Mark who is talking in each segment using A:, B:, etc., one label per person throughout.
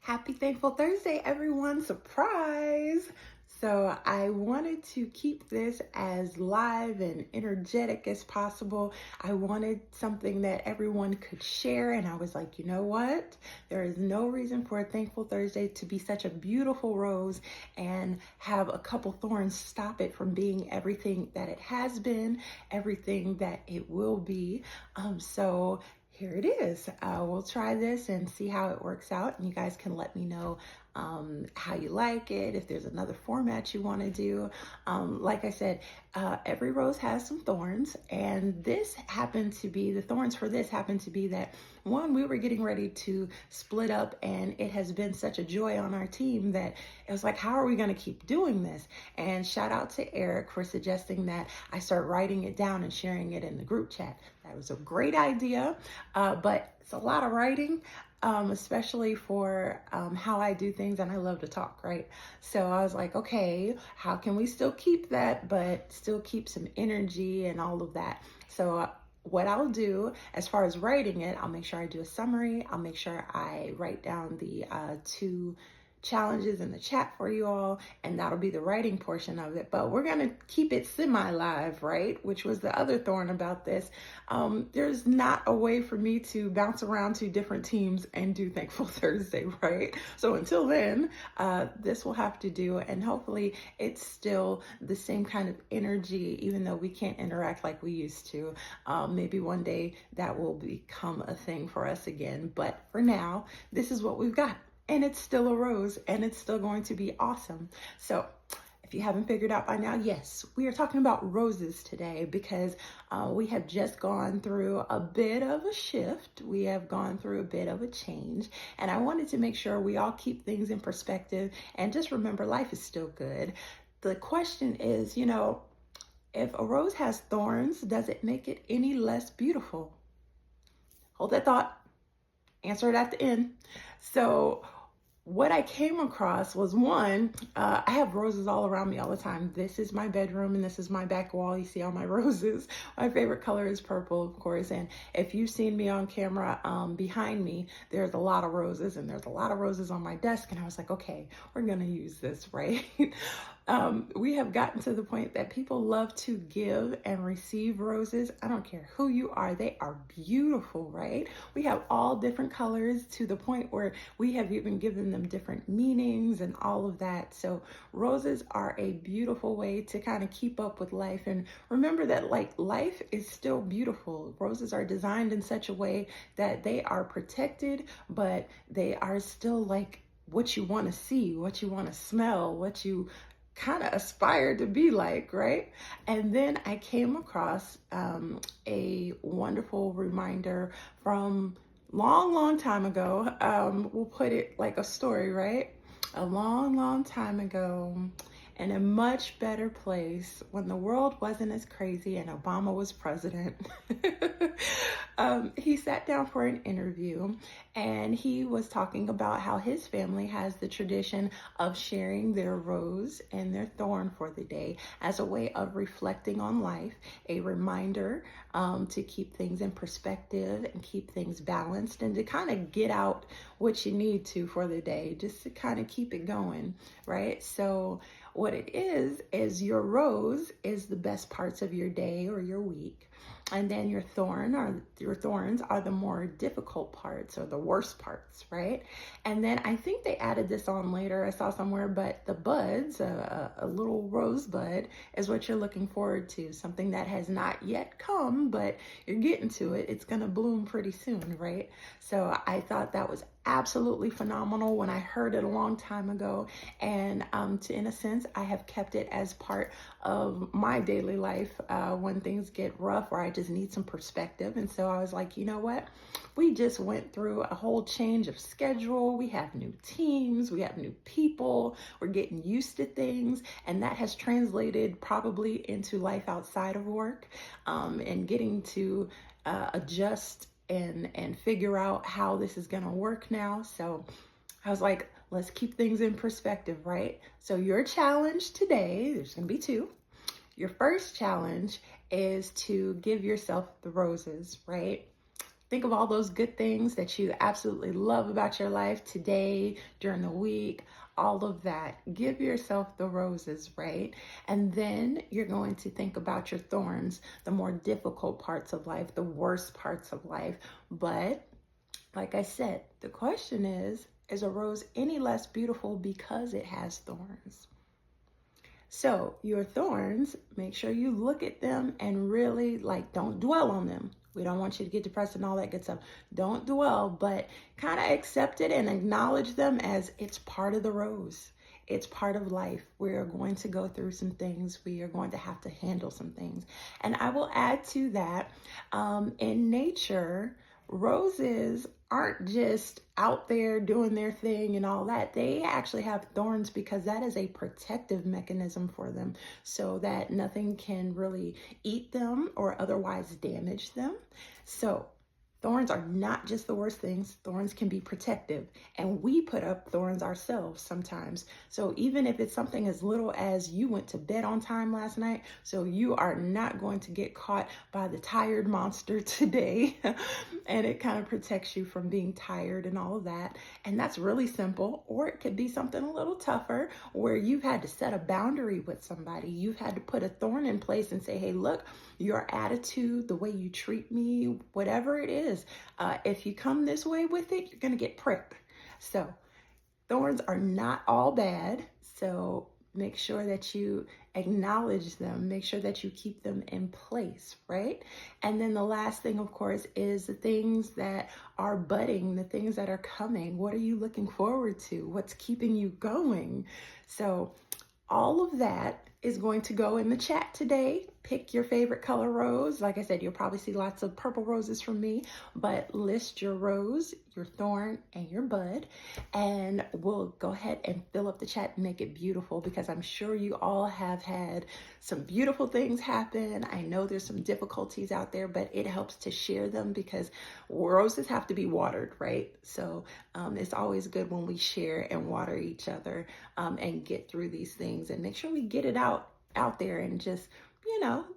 A: Happy Thankful Thursday, everyone. Surprise! So I wanted to keep this as live and energetic as possible. I wanted something that everyone could share, and I was like, you know what? There is no reason for a Thankful Thursday to be such a beautiful rose and have a couple thorns stop it from being everything that it has been, everything that it will be. So here it is. We'll try this and see how it works out. And you guys can let me know how you like it, if there's another format you want to do. Like I said, every rose has some thorns, and this happened to be, the thorns for this happened to be that one, we were getting ready to split up, and it has been such a joy on our team that it was like, how are we going to keep doing this? And shout out to Eric for suggesting that I start writing it down and sharing it in the group chat. That was a great idea, but it's a lot of writing. Especially for how I do things, and I love to talk, right? So I was like, okay, how can we still keep that, but still keep some energy and all of that? So what I'll do as far as writing it, I'll make sure I do a summary. I'll make sure I write down the two challenges in the chat for you all, and that'll be the writing portion of it. But we're gonna keep it semi-live, right? Which was the other thorn about this. There's not a way for me to bounce around to different teams and do Thankful Thursday, right? So until then, this will have to do, and hopefully it's still the same kind of energy, even though we can't interact like we used to. Maybe one day that will become a thing for us again. But for now, this is what we've got. And it's still a rose, and it's still going to be awesome. So if you haven't figured out by now, yes, we are talking about roses today because we have just gone through a bit of a shift. We have gone through a bit of a change, and I wanted to make sure we all keep things in perspective and just remember life is still good. The question is, if a rose has thorns, does it make it any less beautiful? Hold that thought. Answer it at the end. So what I came across was one, I have roses all around me all the time. This is my bedroom and this is my back wall. You see all my roses. My favorite color is purple, of course. And if you've seen me on camera, behind me, there's a lot of roses, and there's a lot of roses on my desk. And I was like, okay, we're going to use this, right? We have gotten to the point that people love to give and receive roses. I don't care who you are. They are beautiful, right? We have all different colors to the point where we have even given them different meanings and all of that. So roses are a beautiful way to kind of keep up with life. And remember that life is still beautiful. Roses are designed in such a way that they are protected, but they are still like what you want to see, what you want to smell, what you kind of aspire to be like, right? And then I came across a wonderful reminder from long time ago. We'll put it like a story, right? A long time ago, in a much better place, when the world wasn't as crazy and Obama was president. He sat down for an interview, and he was talking about how his family has the tradition of sharing their rose and their thorn for the day as a way of reflecting on life, a reminder to keep things in perspective and keep things balanced, and to kind of get out what you need to for the day, just to kind of keep it going, right? So what it is your rose is the best parts of your day or your week. And then your thorns are the more difficult parts or the worst parts, right? And then I think they added this on later, I saw somewhere, but the buds, a little rose bud, is what you're looking forward to. Something that has not yet come, but you're getting to it. It's gonna bloom pretty soon, right? So I thought that was absolutely phenomenal when I heard it a long time ago, and in a sense I have kept it as part of my daily life when things get rough or I just need some perspective. And so I was like, you know what, we just went through a whole change of schedule. We have new teams, we have new people, we're getting used to things, and that has translated probably into life outside of work, and getting to adjust and figure out how this is going to work now. So I was like, let's keep things in perspective, right? So your challenge today, there's going to be two. Your first challenge is to give yourself the roses, right? Think of all those good things that you absolutely love about your life today, during the week, all of that. Give yourself the roses, right? And then you're going to think about your thorns, the more difficult parts of life, the worst parts of life. But like I said, the question is a rose any less beautiful because it has thorns? So your thorns, make sure you look at them and really don't dwell on them. We don't want you to get depressed and all that good stuff. Don't dwell, but kind of accept it and acknowledge them as it's part of the rose. It's part of life. We are going to go through some things. We are going to have to handle some things. And I will add to that, in nature, roses aren't just out there doing their thing and all that. They actually have thorns because that is a protective mechanism for them so that nothing can really eat them or otherwise damage them. So thorns are not just the worst things. Thorns can be protective, and we put up thorns ourselves sometimes. So even if it's something as little as you went to bed on time last night, so you are not going to get caught by the tired monster today, and it kind of protects you from being tired and all of that. And that's really simple. Or it could be something a little tougher where you've had to set a boundary with somebody. You've had to put a thorn in place and say, hey, look, your attitude, the way you treat me, whatever it is, if you come this way with it, you're going to get pricked. So thorns are not all bad. So make sure that you acknowledge them. Make sure that you keep them in place, right? And then the last thing, of course, is the things that are budding, the things that are coming. What are you looking forward to? What's keeping you going? So all of that is going to go in the chat today. Pick your favorite color rose. Like I said, you'll probably see lots of purple roses from me, but list your rose, your thorn, and your bud. And we'll go ahead and fill up the chat and make it beautiful, because I'm sure you all have had some beautiful things happen. I know there's some difficulties out there, but it helps to share them because roses have to be watered, right? So it's always good when we share and water each other and get through these things and make sure we get it out there and just,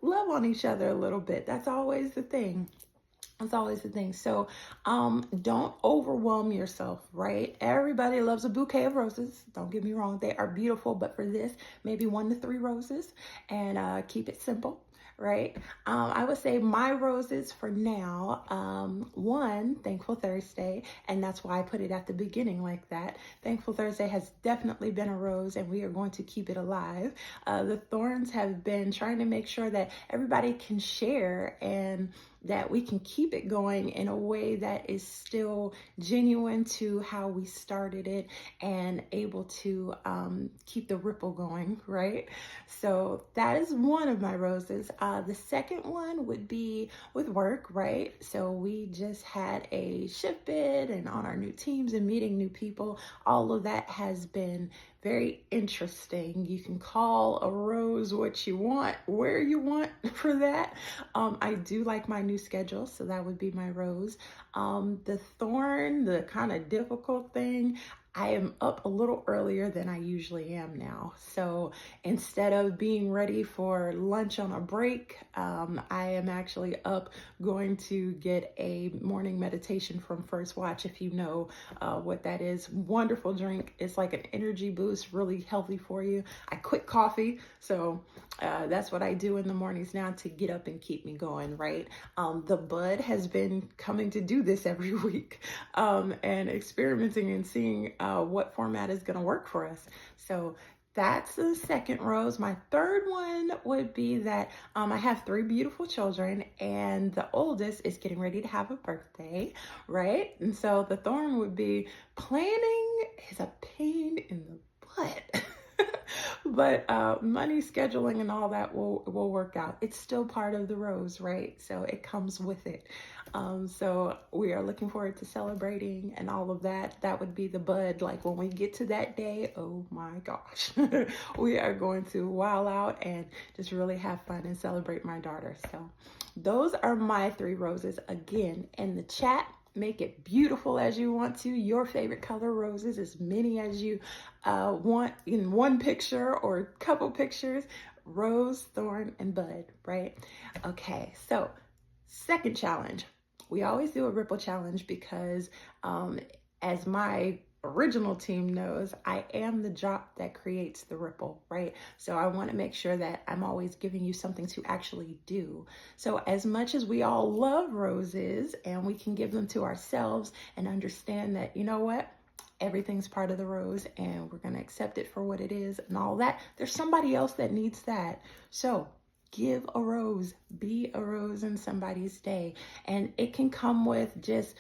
A: love on each other a little bit. That's always the thing. That's always the thing. So don't overwhelm yourself, right? Everybody loves a bouquet of roses. Don't get me wrong. They are beautiful. But for this, maybe 1 to 3 roses, and keep it simple. Right? I would say my roses for now, 1, Thankful Thursday, and that's why I put it at the beginning like that. Thankful Thursday has definitely been a rose, and we are going to keep it alive. The Thorns have been trying to make sure that everybody can share and that we can keep it going in a way that is still genuine to how we started it and able to keep the ripple going, right? So that is one of my roses. The second one would be with work, right? So we just had a shift bid and on our new teams and meeting new people. All of that has been very interesting. You can call a rose what you want, where you want for that. I do like my new schedule, so that would be my rose. The thorn, the kind of difficult thing, I am up a little earlier than I usually am now. So instead of being ready for lunch on a break, I am actually up going to get a morning meditation from First Watch, if you know what that is. Wonderful drink. It's like an energy boost, really healthy for you. I quit coffee, so that's what I do in the mornings now to get up and keep me going, right? The bud has been coming to do this every week and experimenting and seeing what format is going to work for us. So that's the second rose. My third one would be that I have 3 beautiful children, and the oldest is getting ready to have a birthday, right? And so the thorn would be planning is a pain in the butt. But money scheduling and all that will work out. It's still part of the rose, right? So it comes with it. So we are looking forward to celebrating and all of that. That would be the bud. Like when we get to that day, oh my gosh, we are going to wow out and just really have fun and celebrate my daughter. So those are my 3 roses. Again, in the chat, make it beautiful as you want to. Your favorite color roses, as many as you want in one picture or a couple pictures. Rose, thorn, and bud, right? Okay, so second challenge. we always do a ripple challenge because as my original team knows, I am the drop that creates the ripple, right? So I want to make sure that I'm always giving you something to actually do. So as much as we all love roses and we can give them to ourselves and understand that, you know what? Everything's part of the rose and we're going to accept it for what it is and all that. There's somebody else that needs that. So give a rose, be a rose in somebody's day. And it can come with just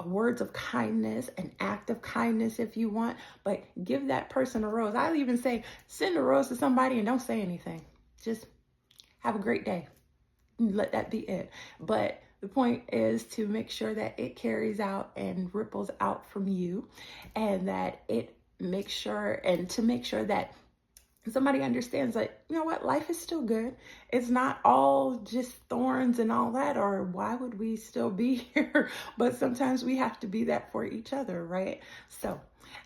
A: words of kindness, an act of kindness if you want, but give that person a rose. I'll even say send a rose to somebody and don't say anything. Just have a great day. Let that be it. But the point is to make sure that it carries out and ripples out from you, and that it makes sure, and to make sure that somebody understands that, you know what, life is still good. It's not all just thorns and all that, or why would we still be here? But sometimes we have to be that for each other, right? So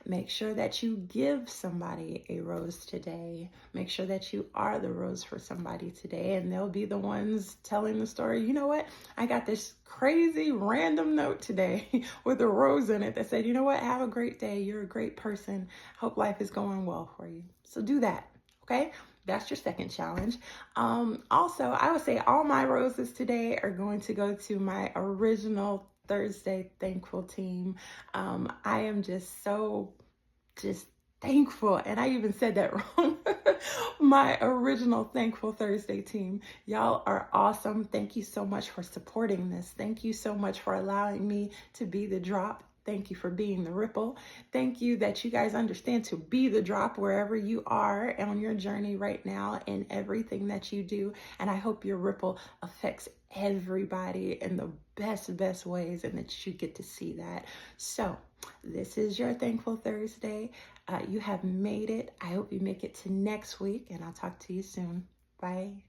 A: make sure that you give somebody a rose today. Make sure that you are the rose for somebody today, and they'll be the ones telling the story. You know what? I got this crazy random note today with a rose in it that said, you know what? Have a great day. You're a great person. Hope life is going well for you. So do that. Okay, that's your second challenge. Also, I would say all my roses today are going to go to my original Thursday Thankful team. I am just thankful, and I even said that wrong. My original Thankful Thursday team. Y'all are awesome. Thank you so much for supporting this. Thank you so much for allowing me to be the drop. Thank you for being the ripple. Thank you that you guys understand to be the drop wherever you are on your journey right now in everything that you do. And I hope your ripple affects everybody in the best ways, and that you get to see that. So this is your Thankful Thursday. You have made it. I hope you make it to next week, and I'll talk to you soon. Bye.